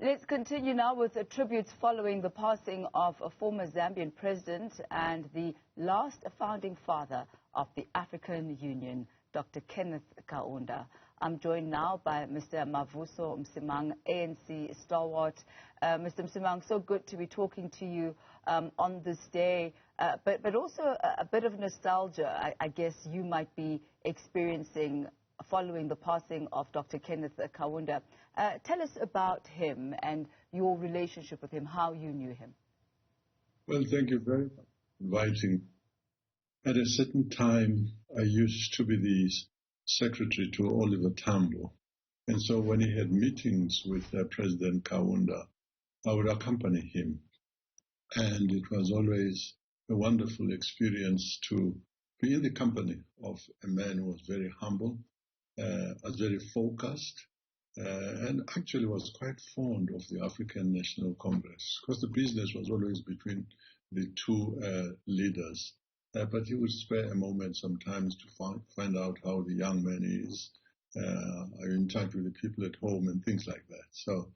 Let's continue now with the tributes following the passing of a former Zambian president and the last founding father of the African Union, Dr. Kenneth Kaunda. I'm joined now by Mr. Mavuso Msimang, ANC stalwart. Mr. Msimang, so good to be talking to you on this day, but also a bit of nostalgia, I guess you might be experiencing following the passing of Dr. Kenneth Kaunda. Tell us about him and your relationship with him, how you knew him. Well, thank you very much for inviting. At a certain time, I used to be the secretary to Oliver Tambo. And so when he had meetings with President Kaunda, I would accompany him. And it was always a wonderful experience to be in the company of a man who was very humble, was very focused, and actually was quite fond of the African National Congress, because the business was always between the two leaders. But he would spare a moment sometimes to find out how the young man is, are in touch with the people at home and things like that. So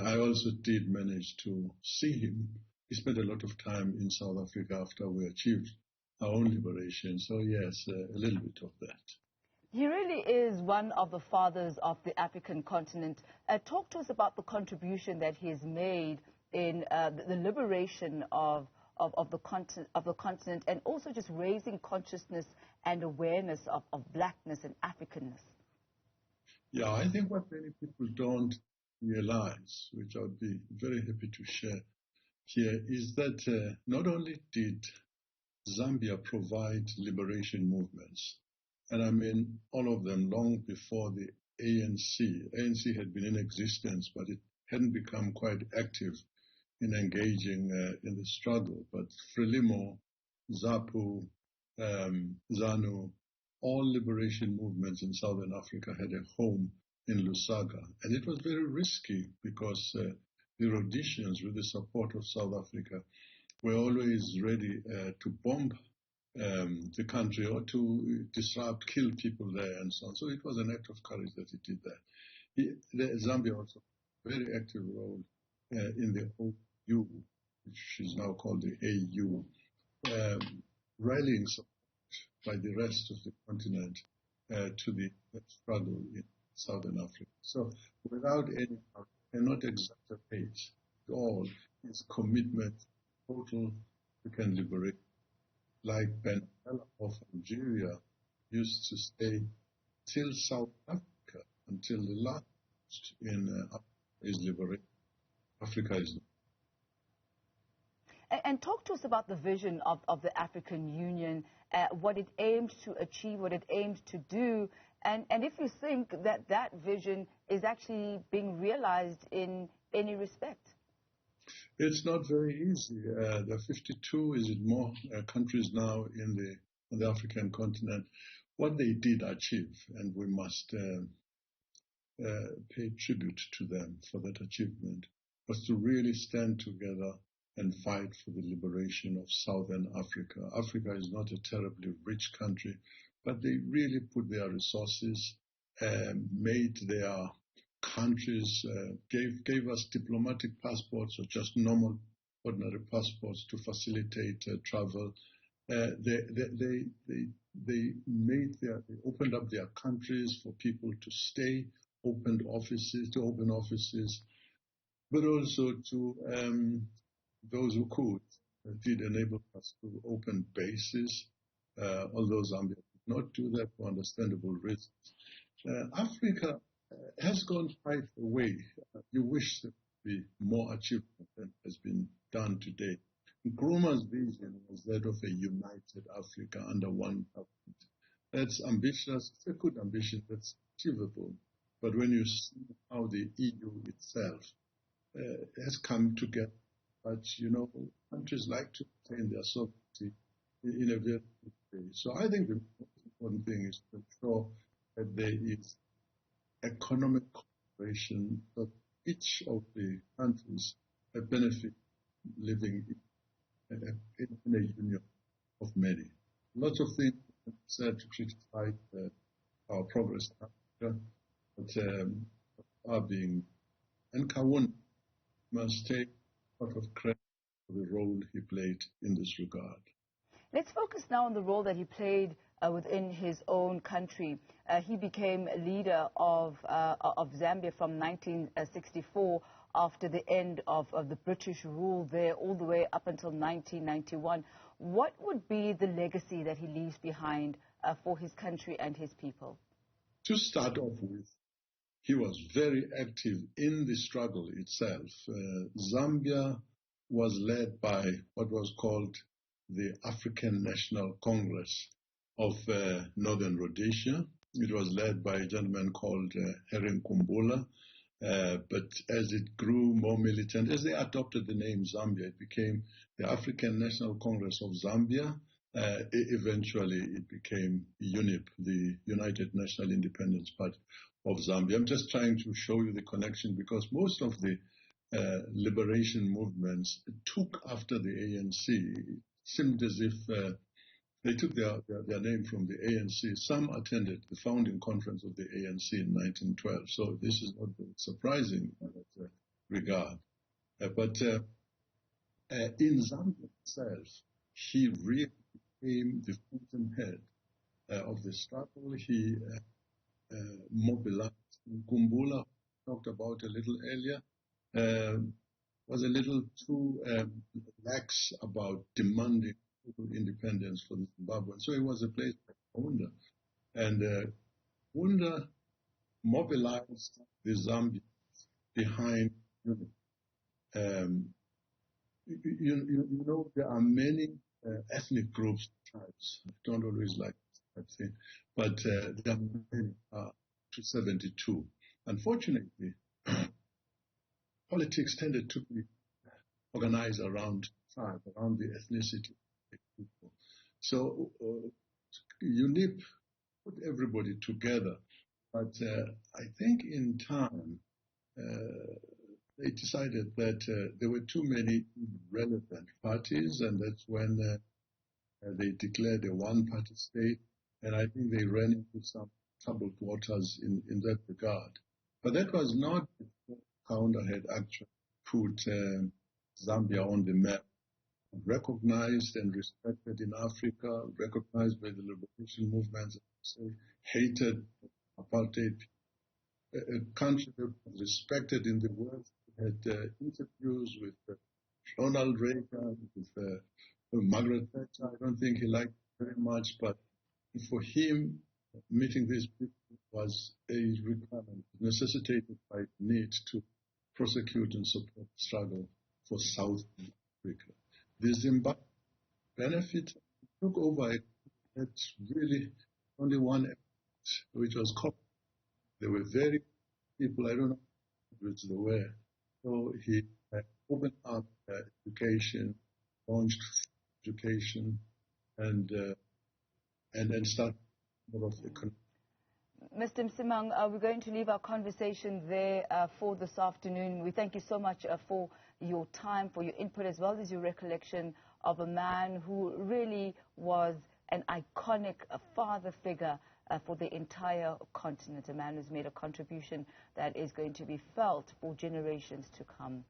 I also did manage to see him. He spent a lot of time in South Africa after we achieved our own liberation. So yes, a little bit of that. He really is one of the fathers of the African continent. Talk to us about the contribution that he has made in the liberation of the continent, and also just raising consciousness and awareness of blackness and Africanness. Yeah, I think what many people don't realize, which I would be very happy to share here, is that not only did Zambia provide liberation movements, and I mean all of them long before the ANC. ANC had been in existence, but it hadn't become quite active in engaging in the struggle. But Frelimo, ZAPU, ZANU, all liberation movements in Southern Africa had a home in Lusaka. And it was very risky because the Rhodesians, with the support of South Africa, were always ready to bomb the country or to disrupt, kill people there and so on. So it was an act of courage that he did that. Zambia also a very active role in the OU, which is now called the AU, rallying support by the rest of the continent to the struggle in Southern Africa. So without any doubt, cannot exacerbate at all his commitment to total African liberation. Like Mandela of Algeria used to stay till South Africa, until the last in is liberated. Africa is. And talk to us about the vision of the African Union, what it aims to achieve, what it aims to do, and if you think that that vision is actually being realized in any respect. It's not very easy. There are 52, is it more, countries now in the African continent. What they did achieve, and we must pay tribute to them for that achievement, was to really stand together and fight for the liberation of Southern Africa. Africa is not a terribly rich country, but they really put their resources, made their countries, gave us diplomatic passports or just normal, ordinary passports to facilitate travel. They opened up their countries for people to stay, to open offices, but also to those who could. Did enable us to open bases, although Zambia did not do that for understandable reasons. Africa has gone quite a way. You wish there would be more achievement than has been done today. Nkrumah's vision was that of a united Africa under one government. That's ambitious. It's a good ambition. That's achievable. But when you see how the EU itself has come together, but, countries like to retain their sovereignty in a very good way. So I think the most important thing is to ensure that there is economic cooperation, that each of the countries benefit living in a union of many. Lots of things said to criticize our progress in Africa, but are being, and Kaunda must take a lot of credit for the role he played in this regard. Let's focus now on the role that he played within his own country. He became leader of Zambia from 1964 after the end of the British rule there all the way up until 1991. What would be the legacy that he leaves behind for his country and his people? To start off with, he was very active in the struggle itself. Zambia was led by what was called the African National Congress of Northern Rhodesia. It was led by a gentleman called Henry Kumbula, but as it grew more militant, as they adopted the name Zambia, it became the African National Congress of Zambia. Eventually, it became UNIP, the United National Independence Party of Zambia. I'm just trying to show you the connection because most of the liberation movements took after the ANC. It seemed as if they took their name from the ANC. Some attended the founding conference of the ANC in 1912, so this is not surprising in that regard. But in Zambia itself, he really became the fountainhead of the struggle. He mobilized. Kumbula, talked about a little earlier, was a little too lax about demanding total independence for the Zimbabwean. So it was a place like Wunda. And Wunda mobilized the Zambians behind UNIP. You know, there are many ethnic groups, tribes. I don't always like that thing, but there are many, to 72. Unfortunately, politics tended to be organized around tribe, around the ethnicity of people. So UNIP put everybody together, but I think in time they decided that there were too many relevant parties, and that's when they declared a one-party state, and I think they ran into some troubled waters in that regard. But that was not before Kaunda had actually put Zambia on the map, recognized and respected in Africa, recognized by the liberation movements, hated apartheid, a country that was respected in the world. We had interviews with Ronald Reagan, with Margaret Thatcher. I don't think he liked it very much, but for him, meeting these people was a requirement, necessitated by the need to prosecute and support the struggle for South Africa. The Zimbabwe benefit took over it. It's really only one effort, which was copy. There were very people, I don't know which they were. So he opened up education, launched education, and then started more of economic. Mr. Msimang, we're going to leave our conversation there for this afternoon. We thank you so much for your time, for your input, as well as your recollection of a man who really was an iconic father figure for the entire continent, a man who's made a contribution that is going to be felt for generations to come.